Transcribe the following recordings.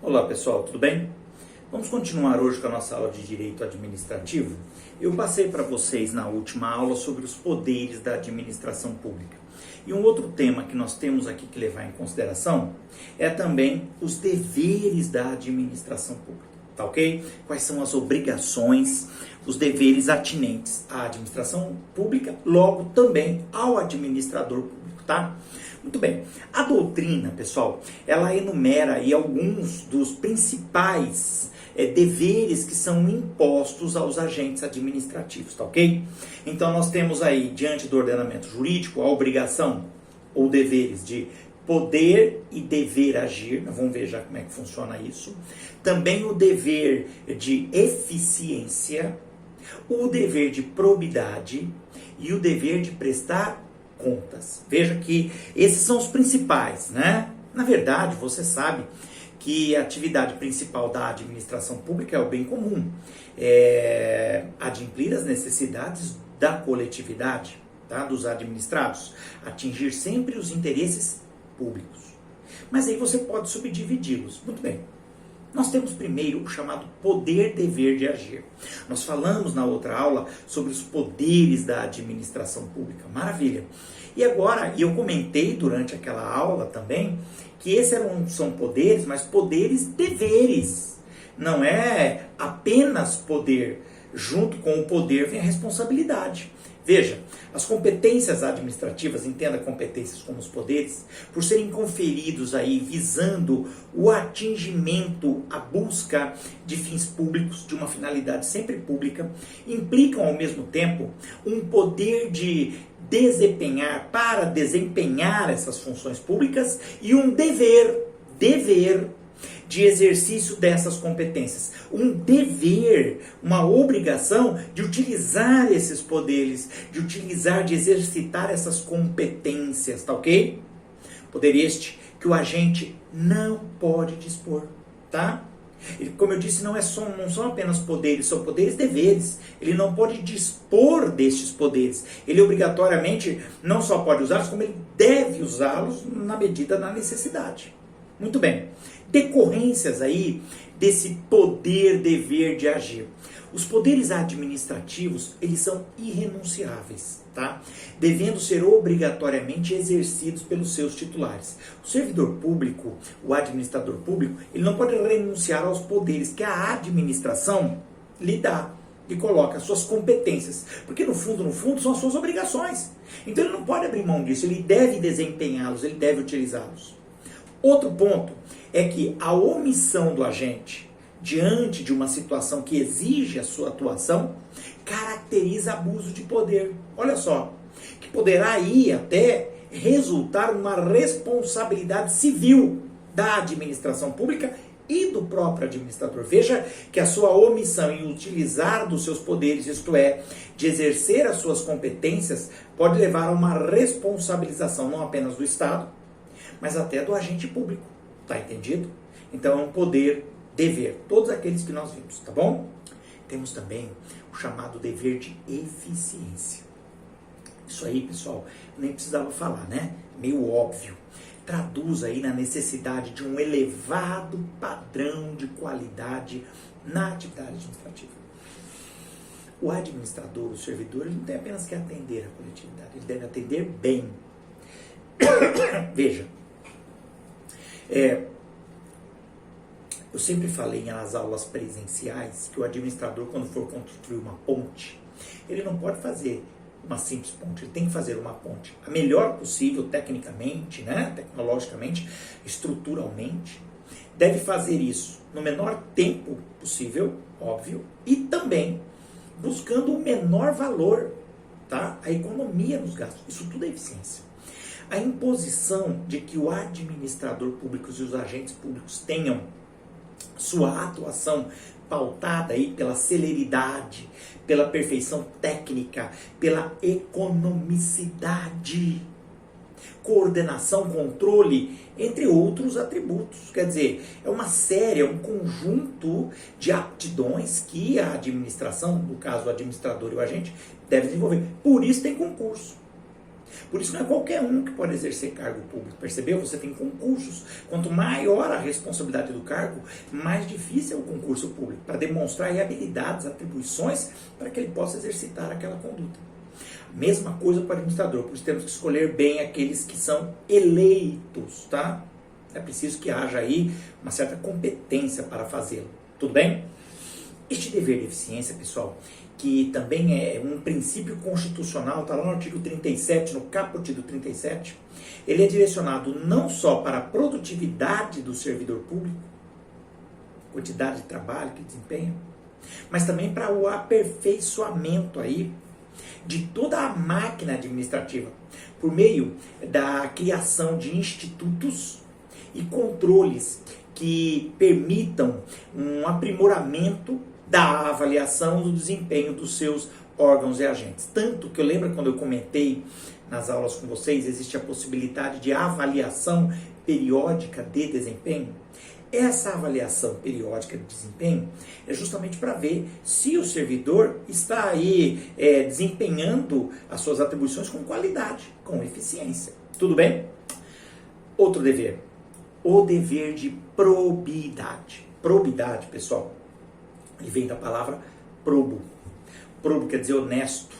Olá pessoal, tudo bem? Vamos continuar hoje com a nossa aula de Direito Administrativo. Eu passei para vocês na última aula sobre os poderes da administração pública. E um outro tema que nós temos aqui que levar em consideração é também os deveres da administração pública, tá ok? Quais são as obrigações, os deveres atinentes à administração pública, logo também ao administrador público, tá? Muito bem, a doutrina, pessoal, ela enumera aí alguns dos principais deveres que são impostos aos agentes administrativos, tá ok? Então nós temos aí, diante do ordenamento jurídico, a obrigação ou deveres de poder e dever agir, nós vamos ver já como é que funciona isso. Também o dever de eficiência, o dever de probidade e o dever de prestar contas. Veja que esses são os principais, né? Na verdade, você sabe que a atividade principal da administração pública é o bem comum, adimplir as necessidades da coletividade, tá? Dos administrados, atingir sempre os interesses públicos. Mas aí você pode subdividi-los. Muito bem. Nós temos primeiro o chamado poder-dever de agir. Nós falamos na outra aula sobre os poderes da administração pública. Maravilha! E agora, eu comentei durante aquela aula também, que esses são poderes, mas poderes-deveres. Não é apenas poder. Junto com o poder vem a responsabilidade. Veja, as competências administrativas, entenda competências como os poderes, por serem conferidos aí visando o atingimento, a busca de fins públicos, de uma finalidade sempre pública, implicam ao mesmo tempo um poder de desempenhar essas funções públicas e um dever de exercício dessas competências. Um dever, uma obrigação de utilizar esses poderes, de exercitar essas competências, tá ok? Poder este que o agente não pode dispor, tá? Ele, como eu disse, não são apenas poderes, são poderes deveres. Ele não pode dispor destes poderes. Ele obrigatoriamente não só pode usá-los, como ele deve usá-los na medida da necessidade. Muito bem. Decorrências aí desse poder-dever de agir. Os poderes administrativos, eles são irrenunciáveis, tá? Devendo ser obrigatoriamente exercidos pelos seus titulares. O servidor público, o administrador público, ele não pode renunciar aos poderes que a administração lhe dá e coloca as suas competências, porque no fundo são as suas obrigações. Então ele não pode abrir mão disso, ele deve desempenhá-los, ele deve utilizá-los. Outro ponto é que a omissão do agente diante de uma situação que exige a sua atuação caracteriza abuso de poder. Olha só, que poderá aí até resultar uma responsabilidade civil da administração pública e do próprio administrador. Veja que a sua omissão em utilizar dos seus poderes, isto é, de exercer as suas competências, pode levar a uma responsabilização não apenas do Estado, mas até do agente público. Tá entendido? Então é um poder-dever. Todos aqueles que nós vimos, tá bom? Temos também o chamado dever de eficiência. Isso aí, pessoal, nem precisava falar, né? Meio óbvio. Traduz aí na necessidade de um elevado padrão de qualidade na atividade administrativa. O administrador, o servidor, ele não tem apenas que atender a coletividade, ele deve atender bem. Veja, eu sempre falei nas aulas presenciais que o administrador, quando for construir uma ponte, ele não pode fazer uma simples ponte, ele tem que fazer uma ponte a melhor possível, tecnicamente, né, tecnologicamente, estruturalmente. Deve fazer isso no menor tempo possível, óbvio, e também buscando o menor valor, tá? A economia nos gastos. Isso tudo é eficiência. A imposição de que o administrador público e os agentes públicos tenham sua atuação pautada aí pela celeridade, pela perfeição técnica, pela economicidade, coordenação, controle, entre outros atributos. Quer dizer, é uma série, é um conjunto de aptidões que a administração, no caso o administrador e o agente, deve desenvolver. Por isso tem concurso. Por isso não é qualquer um que pode exercer cargo público, percebeu? Você tem concursos. Quanto maior a responsabilidade do cargo, mais difícil é o concurso público, para demonstrar aí habilidades, atribuições, para que ele possa exercitar aquela conduta. Mesma coisa para o administrador, por isso temos que escolher bem aqueles que são eleitos, tá? É preciso que haja aí uma certa competência para fazê-lo, tudo bem? Este dever de eficiência, pessoal, que também é um princípio constitucional, está lá no artigo 37, no caput do 37, ele é direcionado não só para a produtividade do servidor público, quantidade de trabalho que desempenha, mas também para o aperfeiçoamento aí de toda a máquina administrativa, por meio da criação de institutos e controles que permitam um aprimoramento da avaliação do desempenho dos seus órgãos e agentes. Tanto que eu lembro quando eu comentei nas aulas com vocês, existe a possibilidade de avaliação periódica de desempenho. Essa avaliação periódica de desempenho é justamente para ver se o servidor está aí desempenhando as suas atribuições com qualidade, com eficiência. Tudo bem? Outro dever, o dever de probidade. Probidade, pessoal, ele vem da palavra probo. Probo quer dizer honesto,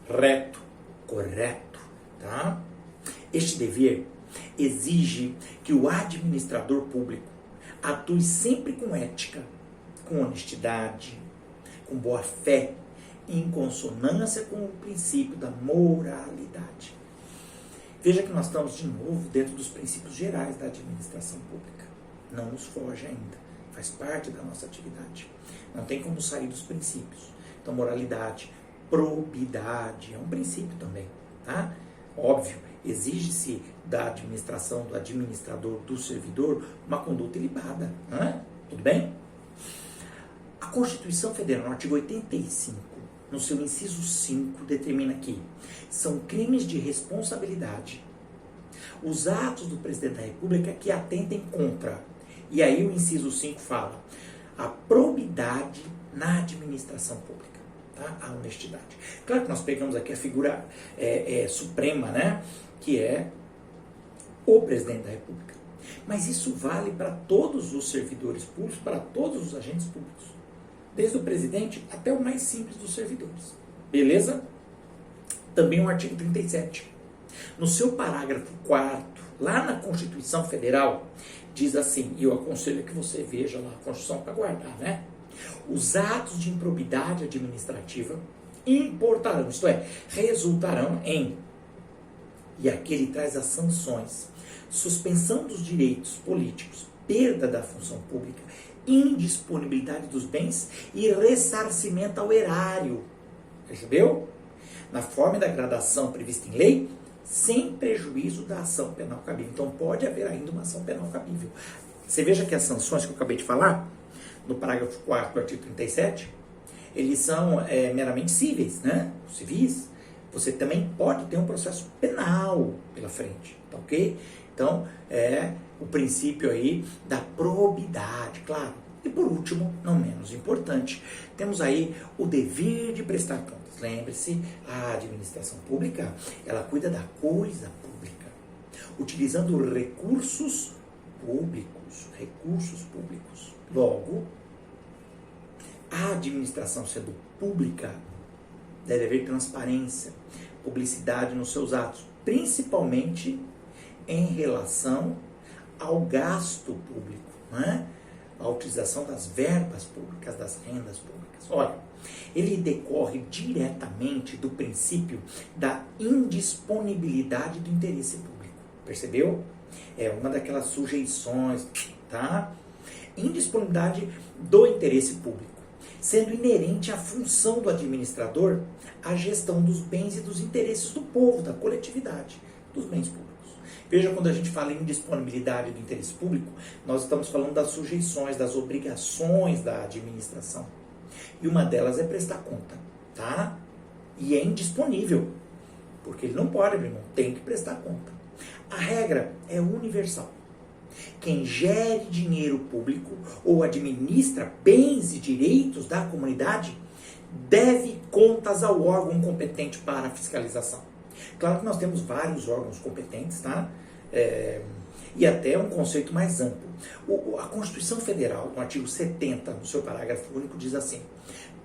reto, correto, tá? Este dever exige que o administrador público atue sempre com ética, com honestidade, com boa fé, em consonância com o princípio da moralidade. Veja que nós estamos de novo dentro dos princípios gerais da administração pública. Não nos foge ainda, faz parte da nossa atividade. Não tem como sair dos princípios. Então, moralidade, probidade, é um princípio também, tá? Óbvio, exige-se da administração, do administrador, do servidor, uma conduta ilibada, né? Tudo bem? A Constituição Federal, no artigo 85, no seu inciso 5, determina que são crimes de responsabilidade os atos do presidente da República que atentem contra. E aí o inciso 5 fala a probidade na administração pública, tá? A honestidade. Claro que nós pegamos aqui a figura suprema, né? Que é o presidente da República. Mas isso vale para todos os servidores públicos, para todos os agentes públicos. Desde o presidente até o mais simples dos servidores. Beleza? Também o artigo 37. No seu parágrafo 4º, lá na Constituição Federal, diz assim, e eu aconselho que você veja lá a Constituição para guardar, né? Os atos de improbidade administrativa importarão, isto é, resultarão em, e aqui ele traz as sanções, suspensão dos direitos políticos, perda da função pública, indisponibilidade dos bens e ressarcimento ao erário. Percebeu? Na forma da gradação prevista em lei, sem prejuízo da ação penal cabível. Então pode haver ainda uma ação penal cabível. Você veja que as sanções que eu acabei de falar, no parágrafo 4º do artigo 37, eles são meramente cíveis, né? Civis. Você também pode ter um processo penal pela frente, tá ok? Então, é o princípio aí da probidade, claro. E por último, não menos importante, temos aí o dever de prestar contas. Lembre-se, a administração pública, ela cuida da coisa pública, utilizando recursos públicos. Logo, a administração sendo pública, deve haver transparência, publicidade nos seus atos, principalmente em relação ao gasto público, né? A utilização das verbas públicas, das rendas públicas. Olha, ele decorre diretamente do princípio da indisponibilidade do interesse público. Percebeu? É uma daquelas sujeições, tá? Indisponibilidade do interesse público, sendo inerente à função do administrador a gestão dos bens e dos interesses do povo, da coletividade, dos bens públicos. Veja, quando a gente fala em disponibilidade do interesse público, nós estamos falando das sujeições, das obrigações da administração. E uma delas é prestar conta, tá? E é indisponível, porque ele não pode abrir mão, tem que prestar conta. A regra é universal. Quem gere dinheiro público ou administra bens e direitos da comunidade deve contas ao órgão competente para a fiscalização. Claro que nós temos vários órgãos competentes, tá? E até um conceito mais amplo. A Constituição Federal, no artigo 70, no seu parágrafo único, diz assim: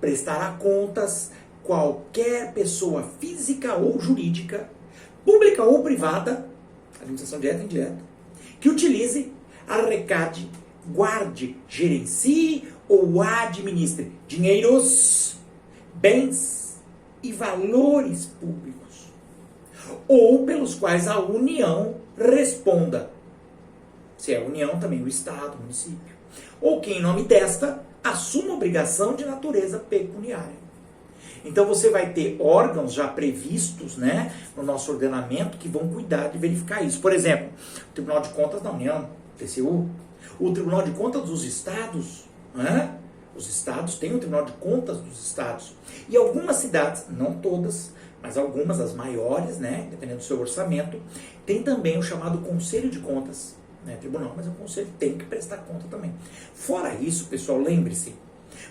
prestará contas qualquer pessoa física ou jurídica, pública ou privada, administração direta e indireta, que utilize, arrecade, guarde, gerencie ou administre dinheiros, bens e valores públicos, ou pelos quais a União responda. Se é a União, também o Estado, o município. Ou que, em nome desta, assuma obrigação de natureza pecuniária. Então você vai ter órgãos já previstos, né, no nosso ordenamento que vão cuidar de verificar isso. Por exemplo, o Tribunal de Contas da União, TCU, o Tribunal de Contas dos Estados, né? Os estados têm o Tribunal de Contas dos Estados. E algumas cidades, não todas, mas algumas, as maiores, né, dependendo do seu orçamento, tem também o chamado Conselho de Contas. Não é tribunal, mas o conselho tem que prestar conta também. Fora isso, pessoal, lembre-se,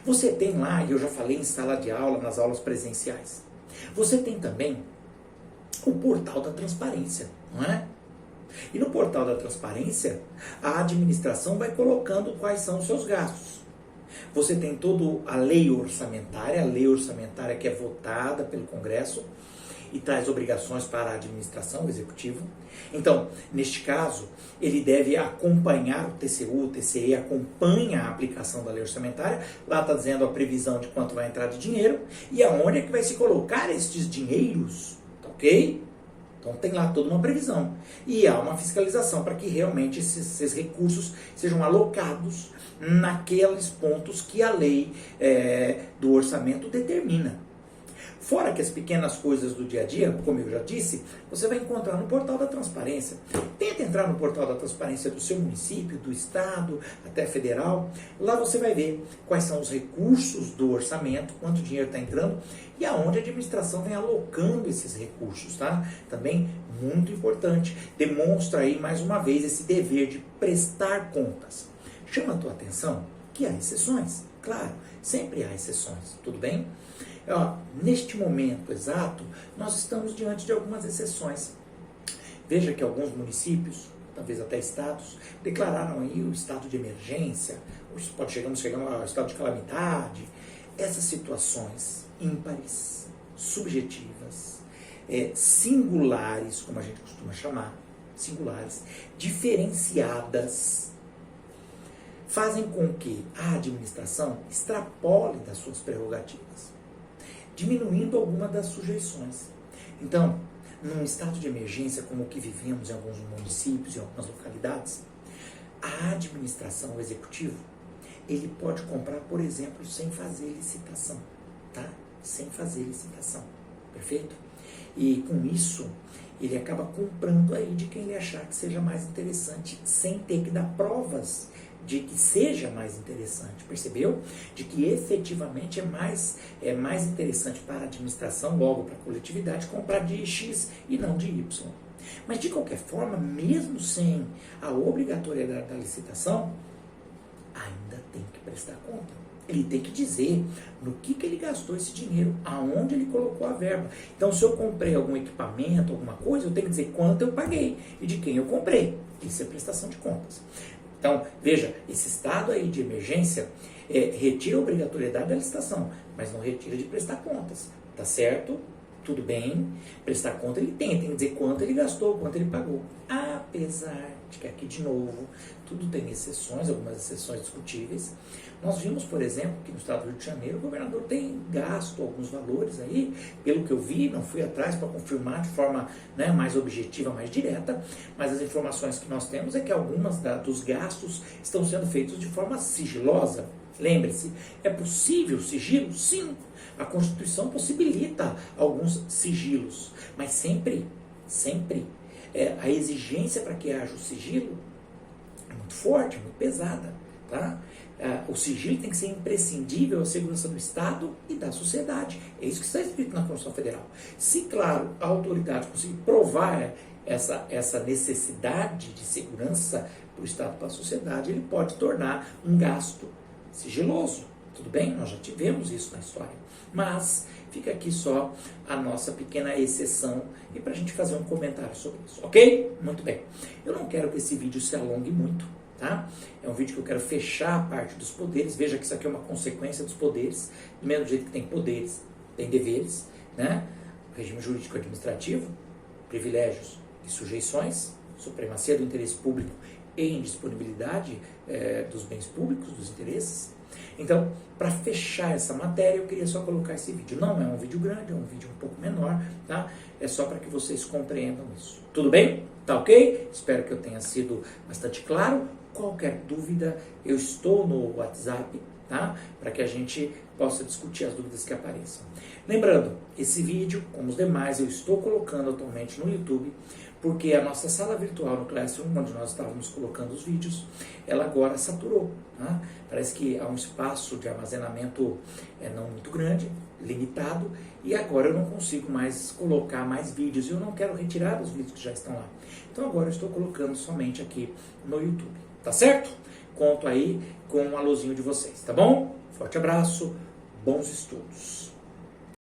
você tem lá, e eu já falei em sala de aula, nas aulas presenciais, você tem também o portal da transparência, não é? E no portal da transparência, a administração vai colocando quais são os seus gastos. Você tem toda a lei orçamentária que é votada pelo Congresso e traz obrigações para a administração, o executivo. Então, neste caso, ele deve acompanhar o TCU, o TCE acompanha a aplicação da lei orçamentária. Lá está dizendo a previsão de quanto vai entrar de dinheiro e aonde é que vai se colocar estes dinheiros, tá ok? Então tem lá toda uma previsão. E há uma fiscalização para que realmente esses recursos sejam alocados naqueles pontos que a lei do orçamento determina. Fora que as pequenas coisas do dia a dia, como eu já disse, você vai encontrar no portal da transparência. Tenta entrar no portal da transparência do seu município, do estado, até federal. Lá você vai ver quais são os recursos do orçamento, quanto dinheiro está entrando e aonde a administração vem alocando esses recursos, tá? Também muito importante. Demonstra aí, mais uma vez, esse dever de prestar contas. Chama a tua atenção que há exceções. Claro, sempre há exceções, tudo bem? Neste momento exato, nós estamos diante de algumas exceções. Veja que alguns municípios, talvez até estados, declararam aí o estado de emergência, chegamos ao estado de calamidade. Essas situações ímpares, subjetivas, singulares, como a gente costuma chamar, singulares, diferenciadas, fazem com que a administração extrapole das suas prerrogativas, diminuindo alguma das sujeições. Então, num estado de emergência como o que vivemos em alguns municípios e algumas localidades, a administração, o executivo, ele pode comprar, por exemplo, sem fazer licitação, tá? Sem fazer licitação, perfeito? E com isso, ele acaba comprando aí de quem ele achar que seja mais interessante, sem ter que dar provas de que seja mais interessante, percebeu? De que efetivamente é mais interessante para a administração, logo para a coletividade, comprar de X e não de Y. Mas de qualquer forma, mesmo sem a obrigatoriedade da licitação, ainda tem que prestar conta. Ele tem que dizer no que ele gastou esse dinheiro, aonde ele colocou a verba. Então, se eu comprei algum equipamento, alguma coisa, eu tenho que dizer quanto eu paguei e de quem eu comprei. Isso é prestação de contas. Então, veja, esse estado aí de emergência retira a obrigatoriedade da licitação, mas não retira de prestar contas, tá certo? Tudo bem, prestar conta ele tem que dizer quanto ele gastou, quanto ele pagou. Apesar de que aqui, de novo, tudo tem exceções, algumas exceções discutíveis. Nós vimos, por exemplo, que no estado do Rio de Janeiro o governador tem gasto alguns valores aí, pelo que eu vi, não fui atrás para confirmar de forma mais objetiva, mais direta, mas as informações que nós temos é que algumas dos gastos estão sendo feitos de forma sigilosa. Lembre-se, é possível sigilo? Sim, a Constituição possibilita alguns sigilos, mas sempre a exigência para que haja o sigilo é muito forte, é muito pesada, tá? O sigilo tem que ser imprescindível à segurança do Estado e da sociedade. É isso que está escrito na Constituição Federal. Se, claro, a autoridade conseguir provar essa necessidade de segurança para o Estado e para a sociedade, ele pode tornar um gasto sigiloso. Tudo bem? Nós já tivemos isso na história. Mas fica aqui só a nossa pequena exceção e para a gente fazer um comentário sobre isso, ok? Muito bem. Eu não quero que esse vídeo se alongue muito, tá? É um vídeo que eu quero fechar a parte dos poderes. Veja que isso aqui é uma consequência dos poderes. Do mesmo jeito que tem poderes, tem deveres, né? Regime jurídico administrativo, privilégios e sujeições, supremacia do interesse público e indisponibilidade dos bens públicos, dos interesses. Então, para fechar essa matéria, eu queria só colocar esse vídeo. Não é um vídeo grande, é um vídeo um pouco menor, tá? É só para que vocês compreendam isso. Tudo bem? Tá ok? Espero que eu tenha sido bastante claro. Qualquer dúvida, eu estou no WhatsApp, tá? Para que a gente possa discutir as dúvidas que apareçam. Lembrando, esse vídeo, como os demais, eu estou colocando atualmente no YouTube, porque a nossa sala virtual no Classroom, onde nós estávamos colocando os vídeos, ela agora saturou. Tá? Parece que há um espaço de armazenamento não muito grande, limitado, e agora eu não consigo mais colocar mais vídeos, e eu não quero retirar os vídeos que já estão lá. Então agora eu estou colocando somente aqui no YouTube, tá certo? Conto aí com um alôzinho de vocês, tá bom? Forte abraço, bons estudos!